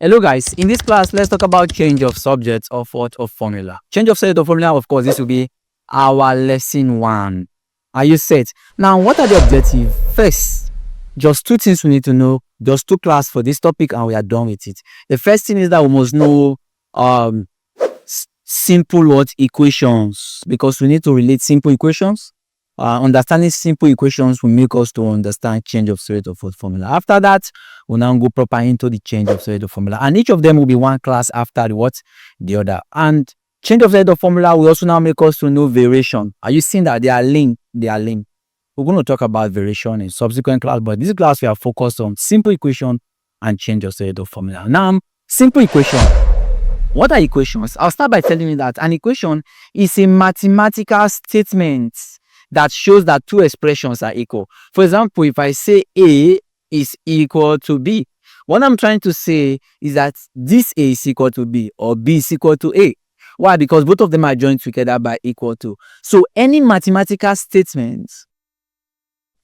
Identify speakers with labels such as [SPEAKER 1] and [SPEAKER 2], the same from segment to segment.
[SPEAKER 1] Hello guys, in this class, let's talk about change of subjects of what of formula. Change of subject of formula, of course, this will be our lesson 1. Are you set? Now, what are the objectives? First, just 2 things we need to know, just 2 class for this topic and we are done with it. The first thing is that we must know simple what equations, because we need to relate simple equations. Understanding simple equations will make us to understand change of subject of what formula. After that, we'll now go proper into the change of subject of formula, and each of them will be one class after the other. And change of subject of formula will also now make us to know variation. Are you seeing that they are linked? They are linked. We're going to talk about variation in subsequent class, but this class we are focused on simple equation and change of subject of formula. Now, simple equation. What are equations? I'll start by telling you that an equation is a mathematical statement that shows that 2 expressions are equal. For example, if I say A is equal to B, what I'm trying to say is that this A is equal to B or B is equal to A. Why? Because both of them are joined together by equal to. So any mathematical statement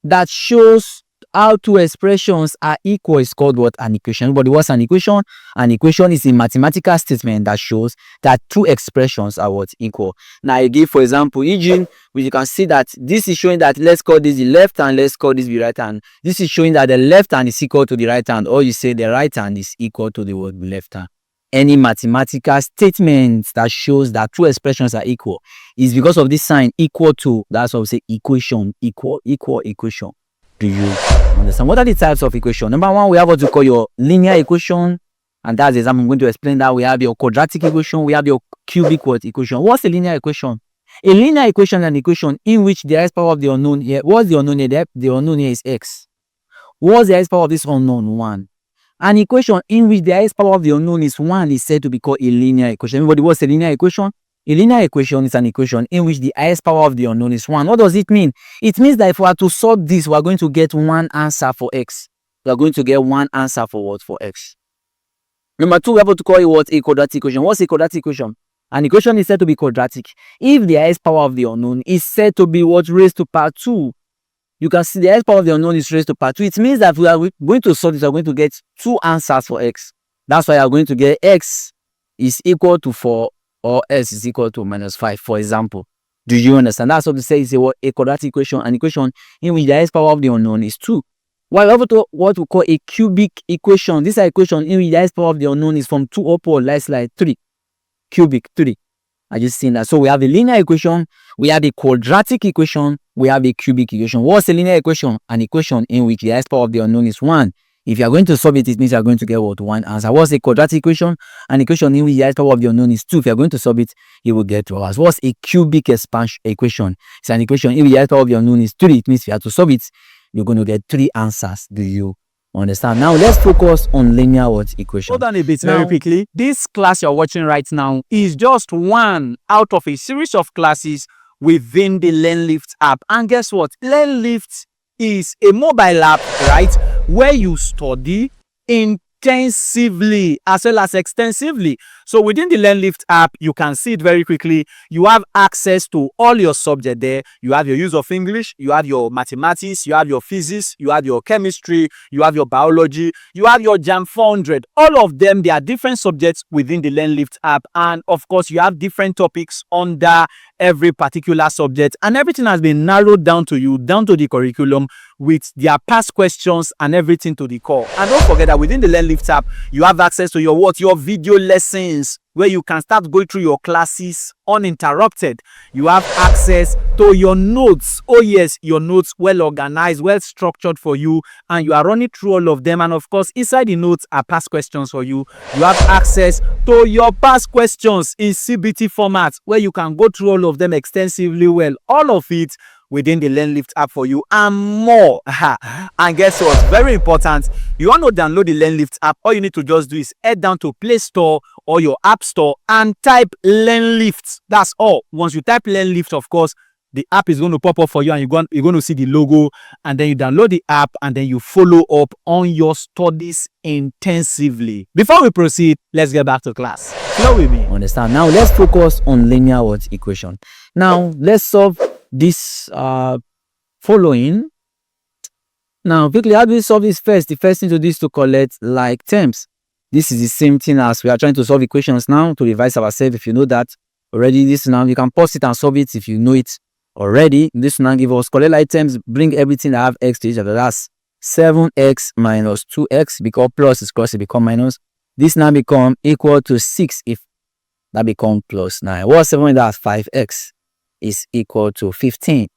[SPEAKER 1] that shows how 2 expressions are equal is called what? An equation. But what's an equation? An equation is a mathematical statement that shows that 2 expressions are what? Equal. Now I give, for example, you can see that this is showing that let's call this the left hand, let's call this the right hand. This is showing that the left hand is equal to the right hand, or you say the right hand is equal to the left hand. Any mathematical statement that shows that 2 expressions are equal is because of this sign equal to. That's what we say equation, equal equation. Do you understand? What are the types of equation? Number 1, we have what we call your linear equation, and that's the example I'm going to explain. That we have your quadratic equation, we have your cubic equation. What's a linear equation? A linear equation is an equation in which the highest power of the unknown here. What's the unknown here? The unknown here is x. What's the highest power of this unknown? 1. An equation in which the highest power of the unknown is 1 is said to be called a linear equation. Everybody, what's a linear equation? A linear equation is an equation in which the highest power of the unknown is 1. What does it mean? It means that if we are to solve this, we are going to get 1 answer for x. We are going to get 1 answer for what? For x. Number 2, we have to call it what? A quadratic equation. What's a quadratic equation? An equation is said to be quadratic if the highest power of the unknown is said to be what? Raised to power 2. You can see the highest power of the unknown is raised to power 2. It means that we are going to solve this, we are going to get 2 answers for x. That's why we are going to get x is equal to 4 or s is equal to -5, for example. Do you understand? That's what we say is a quadratic equation, an equation in which the highest power of the unknown is 2. While we have what we call a cubic equation. This is an equation in which the highest power of the unknown is from 2 upward, like 3. Cubic 3. I just seen that. So we have a linear equation, we have a quadratic equation, we have a cubic equation. What's a linear equation? An equation in which the highest power of the unknown is 1. If you are going to solve it, it means you are going to get what? 1 answer. What's a quadratic equation? An equation in which the highest power of the unknown is 2. If you are going to solve it, you will get 2 answers. What's a cubic expansion equation? It's an equation in which the highest power of the unknown is 3. It means if you have to solve it, you're going to get 3 answers. Do you understand? Now let's focus on linear equation.
[SPEAKER 2] Hold on a bit very quickly. This class you're watching right now is just one out of a series of classes within the LearnLift app. And guess what? LearnLift is a mobile app, right, where you study intensively as well as extensively. So within the LearnLift app, you can see it very quickly. You have access to all your subjects there. You have your use of English, you have your mathematics, you have your physics, you have your chemistry, you have your biology, you have your JAMB 400. All of them, they are different subjects within the LearnLift app. And of course, you have different topics under every particular subject, and everything has been narrowed down to you, down to the curriculum, with their past questions and everything to the core. And don't forget that within the LearnLift app, you have access to your video lessons, where you can start going through your classes uninterrupted. You have access to your notes. Oh yes, your notes, well organized, well structured for you, and you are running through all of them. And of course, inside the notes are past questions for you. You have access to your past questions in CBT format, where you can go through all of them extensively well. All of it within the LearnLift app for you and more. And guess what? Very important. You want to download the LearnLift app? All you need to just do is head down to Play Store or your App Store and type LearnLift. That's all. Once you type LearnLift, of course, the app is going to pop up for you, and you're going to see the logo, and then you download the app, and then you follow up on your studies intensively. Before we proceed, let's get back to class. Flow with me.
[SPEAKER 1] Understand? Now let's focus on linear equation. Now let's solve this following. Now quickly, how do we solve this first? The first thing to do is to collect like terms. This is the same thing as we are trying to solve equations now to revise ourselves. If you know that already, this now you can pause it and solve it if you know it already. This now give us collect items, bring everything that have x to each other. That's 7x minus 2x, because plus is cross, it become minus. This now become equal to 6 if that become plus 9. What's 7? That's 5x is equal to 15.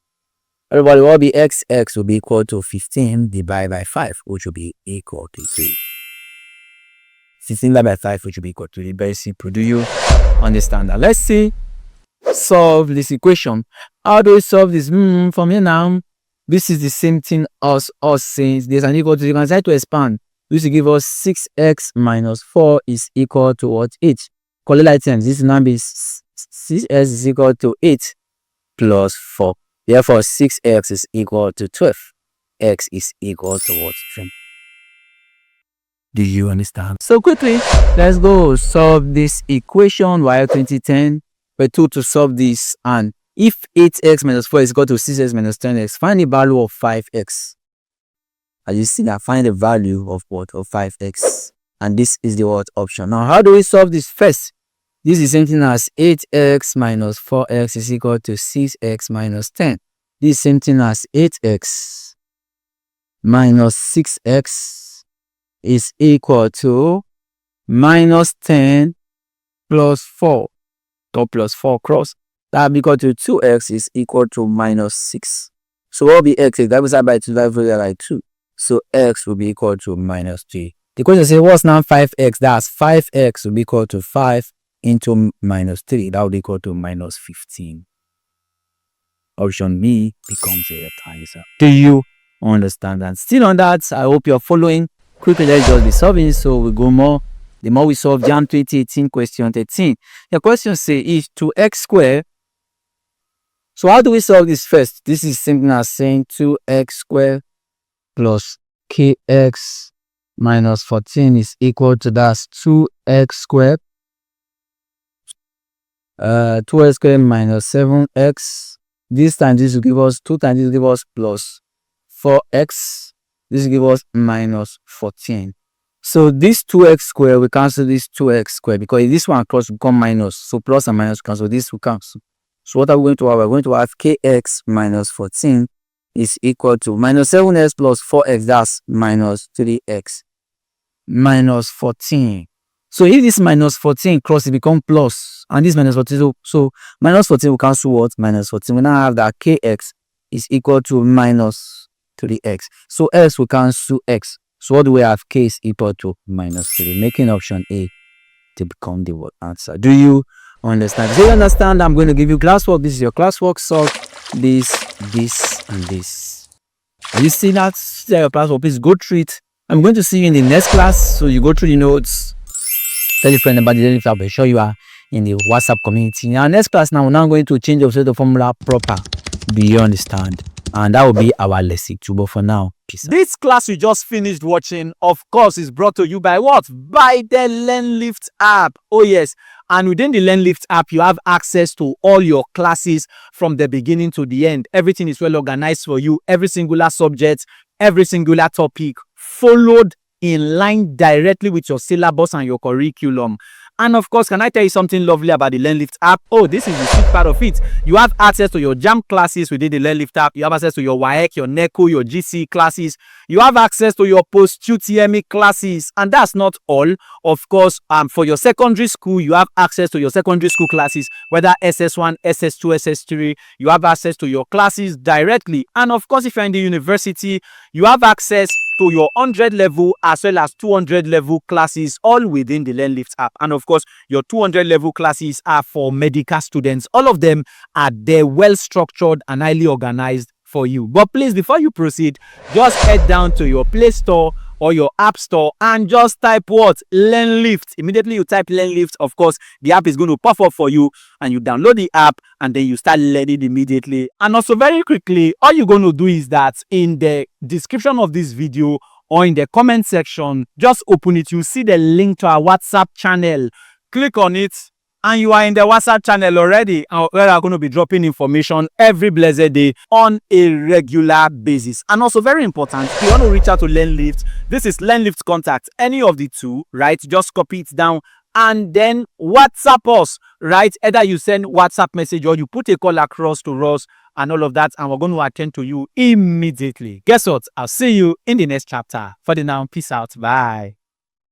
[SPEAKER 1] Everybody, what will be x? X will be equal to 15 divided by 5, which will be equal to 3. 16 divided by 5, which will be equal to 3. Very simple. Do you understand that? Let's see. Solve this equation. How do we solve this? From here now, this is the same thing as us saying there's an equal to. You can try to expand. This will give us 6x minus 4 is equal to what? 8. Collect items. This number is 6x is equal to 8 plus 4. Therefore, 6x is equal to 12. X is equal to what? 10. Do you understand? So quickly, let's go solve this equation. WAEC 2010. We're told to solve this, and if 8x minus 4 is equal to 6x minus 10x, find the value of 5x. As you see that, find the value of what? Of 5x. And this is the what option. Now, how do we solve this first? This is the same thing as 8x minus 4x is equal to 6x minus 10. This is the same thing as 8x minus 6x is equal to minus 10 plus 4. Or plus 4 cross. That will be equal to 2x is equal to minus 6. So what will be x? That was by 2 divided by 2. So x will be equal to minus 3. The question says, what's now 5x? That's 5x will be equal to 5 into minus 3. That would equal to minus 15. Option B becomes the answer. Do you understand that? Still on that, I hope you're following. Quickly, let's just be solving. So we go more. The more we solve JAMB 2018 question 13. The question says if 2x squared. So how do we solve this first? This is simple as saying 2x squared plus kx minus 14 is equal to that's 2x squared. 2x squared minus 7x. This time this will give us 2 times this will give us plus 4x. This will give us minus 14. So this 2x squared, we cancel this 2x squared because this one cross will become minus. So plus and minus cancel. This will cancel. So what are we going to have? We're going to have kx minus 14 is equal to minus 7x plus 4x. That's minus 3x minus 14. So if this minus 14 cross, it become plus, and this minus 14. So minus 14 will cancel what? Minus 14. We now have that kx is equal to minus 3x. So x will cancel x. So what do we have? K is equal to minus 3, making option A to become the what answer. Do you understand? So you understand, I'm going to give you classwork. This is your classwork. Solve this, this, and this. Are you seeing that? Your classwork. Please go through it. I'm going to see you in the next class. So you go through the notes. Tell your friend about the daily. I'll be sure you are in the WhatsApp community. In our next class now, we're now going to change the formula proper. Do you understand? And that will be our lesson 2. But for now, peace out.
[SPEAKER 2] This class you just finished watching, of course, is brought to you by what? By the LearnLift app. Oh yes. And within the LearnLift app, you have access to all your classes from the beginning to the end. Everything is well organized for you. Every singular subject, every singular topic followed in line directly with your syllabus and your curriculum. And of course, can I tell you something lovely about the LearnLift app? Oh, this is the sweet part of it. You have access to your JAMB classes within the LearnLift app. You have access to your WAEC, your NECO, your GC classes. You have access to your post-UTME classes. And that's not all. Of course, for your secondary school, you have access to your secondary school classes, whether SS1, SS2, SS3. You have access to your classes directly. And of course, if you're in the university, you have access to your 100 level as well as 200 level classes, all within the LearnLift app. And of course, your 200 level classes are for medical students. All of them are there, well structured and highly organized for you. But please, before you proceed, just head down to your Play Store or your App Store and just type what? LearnLift. Immediately you type LearnLift, of course, the app is going to pop up for you and you download the app and then you start learning immediately. And also very quickly, all you're going to do is that in the description of this video or in the comment section, just open it. You see the link to our WhatsApp channel. Click on it. and you are in the WhatsApp channel already, where I'm going to be dropping information every blessed day on a regular basis. And also very important, if you want to reach out to LearnLift, this is LearnLift contact, any of the two, right? Just copy it down and then WhatsApp us, right? Either you send WhatsApp message or you put a call across to us and all of that, and we're going to attend to you immediately. Guess what? I'll see you in the next chapter. For the now, peace out. Bye.